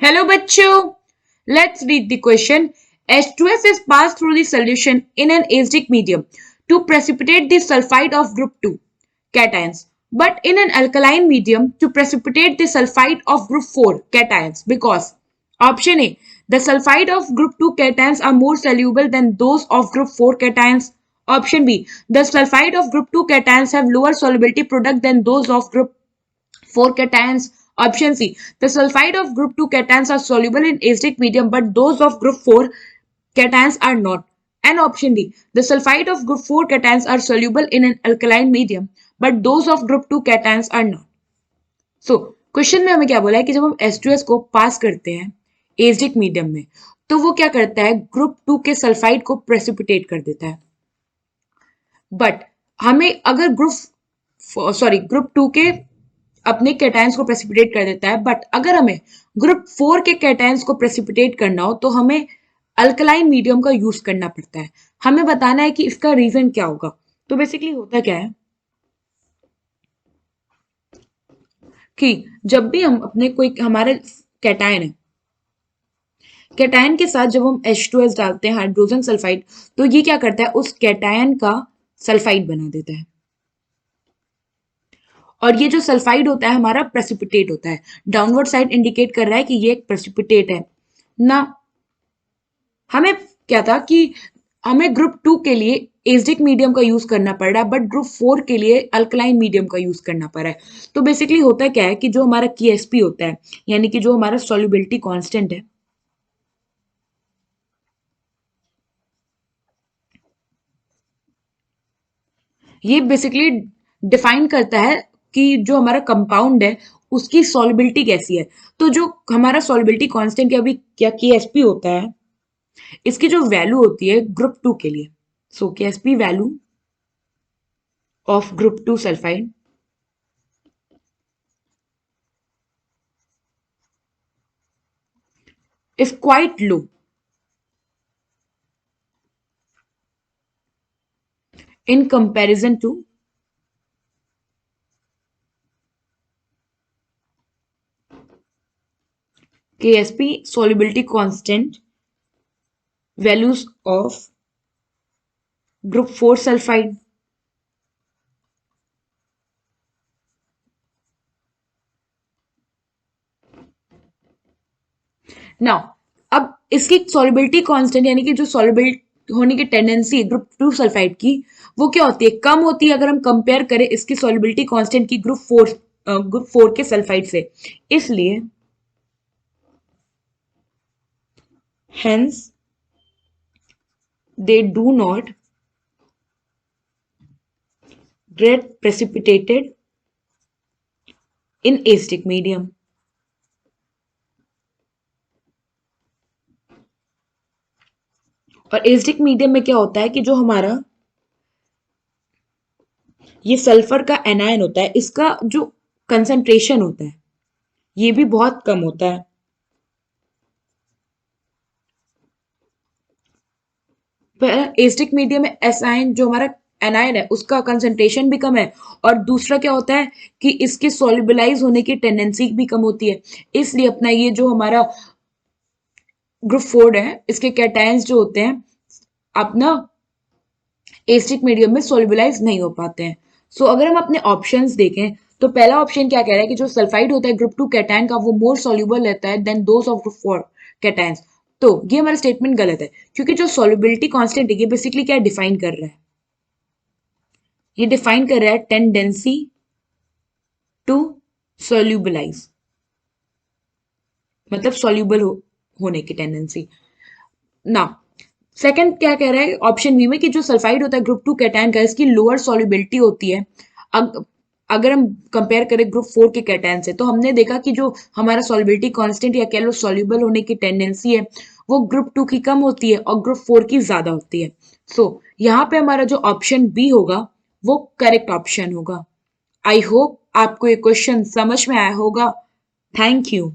Hello bachcho, let's read the question. H2S is passed through the solution in an acidic medium to precipitate the sulfide of group 2 cations, but in an alkaline medium to precipitate the sulfide of group 4 cations because option A, the sulfide of group 2 cations are more soluble than those of group 4 cations. Option B, the sulfide of group 2 cations have lower solubility product than those of group 4 cations. Option C. The sulfide of group 2 cations are soluble in acidic medium but those of group 4 cations are not. And option D. The sulfide of group 4 cations are soluble in an alkaline medium but those of group 2 cations are not. So, question में हमें क्या बोला है कि जब हम H2S को पास करते हैं एसिडिक मीडियम में तो वो क्या करता है ग्रुप 2 के सल्फाइड को प्रेसिपिटेट कर देता है. बट हमें अगर ग्रुप 2 के अपने कैटायंस को प्रेसिपिटेट कर देता है, बट अगर हमें ग्रुप 4 के कैटायंस को प्रेसिपिटेट करना हो तो हमें अल्कलाइन मीडियम का यूज करना पड़ता है. हमें बताना है कि इसका रीजन क्या होगा. तो बेसिकली होता क्या है कि जब भी हम अपने कोई हमारे कैटायन है, कैटायन के साथ जब हम H2S डालते हैं हाइड्रोजन सल्फाइड, तो ये क्या करता है उस कैटायन का सल्फाइड बना देता है. और ये जो सल्फाइड होता है हमारा प्रेसिपिटेट होता है. डाउनवर्ड साइड इंडिकेट कर रहा है कि ये एक प्रेसिपिटेट है ना. हमें क्या था कि हमें ग्रुप 2 के लिए एसिडिक मीडियम का यूज करना पड़ रहा है बट ग्रुप 4 के लिए अल्कलाइन मीडियम का यूज करना पड़ रहा है. तो बेसिकली होता क्या है कि जो हमारा KSP होता है यानी कि जो हमारा सॉल्युबिलिटी कांस्टेंट है, ये बेसिकली डिफाइन करता है कि जो हमारा कंपाउंड है उसकी सॉल्युबिलिटी कैसी है. तो जो हमारा सॉल्युबिलिटी कांस्टेंट या अभी क्या KSP होता है, इसकी जो वैल्यू होती है ग्रुप 2 के लिए, सो KSP value of group 2 sulphide is quite low in comparison to KSP solubility constant values of group 4 sulfide. Now, अब इसकी solubility constant यानी कि जो soluble होने की टेंडेंसी ग्रुप 2 सल्फाइड की वो क्या होती है, कम होती है अगर हम कंपेयर करें इसकी solubility constant की ग्रुप 4 के सल्फाइड से. इसलिए hence they do not get precipitated in acidic medium. और एसिडिक मीडियम में क्या होता है कि जो हमारा ये सल्फर का एनायन होता है इसका जो कंसंट्रेशन होता है ये भी बहुत कम होता है. एसिडिक मीडियम में एसाइन जो हमारा एनायन है उसका कंसंट्रेशन भी कम है और दूसरा क्या होता है कि इसके सॉल्युबलाइज होने की टेंडेंसी भी कम होती है. इसलिए अपना ये जो हमारा ग्रुप 4 है इसके कैटायंस जो होते हैं अपना एसिडिक मीडियम में सॉल्युबलाइज नहीं हो पाते हैं. सो अगर हम अपने ऑप्शंस देखें तो पहला ऑप्शन क्या कह रहा है कि जो सल्फाइड होता है ग्रुप 2 कैटायन का वो मोर सॉल्युबल रहता है then those of group 4 cations. तो ये हमारा स्टेटमेंट गलत है क्योंकि जो सॉल्युबिलिटी कांस्टेंट है ये बेसिकली क्या डिफाइन कर रहा है, ये डिफाइन कर रहा है टेंडेंसी टू सॉल्युबलाइज, मतलब सॉल्युबल होने की टेंडेंसी ना. सेकंड क्या कह रहा है ऑप्शन बी में कि जो सल्फाइड होता है ग्रुप 2 कैटायन का इसकी लोअर सॉल्युबिलिटी होती है अगर हम कंपेयर करें ग्रुप 4 के कैटायन से. तो हमने देखा कि जो हमारा सॉल्युबिलिटी कांस्टेंट या कह लो सॉल्युबल होने की टेंडेंसी है वो ग्रुप 2 की कम होती है और ग्रुप 4 की ज्यादा होती है. सो यहाँ पे हमारा जो ऑप्शन बी होगा वो करेक्ट ऑप्शन होगा. आई होप आपको ये क्वेश्चन समझ में आया होगा. Thank you.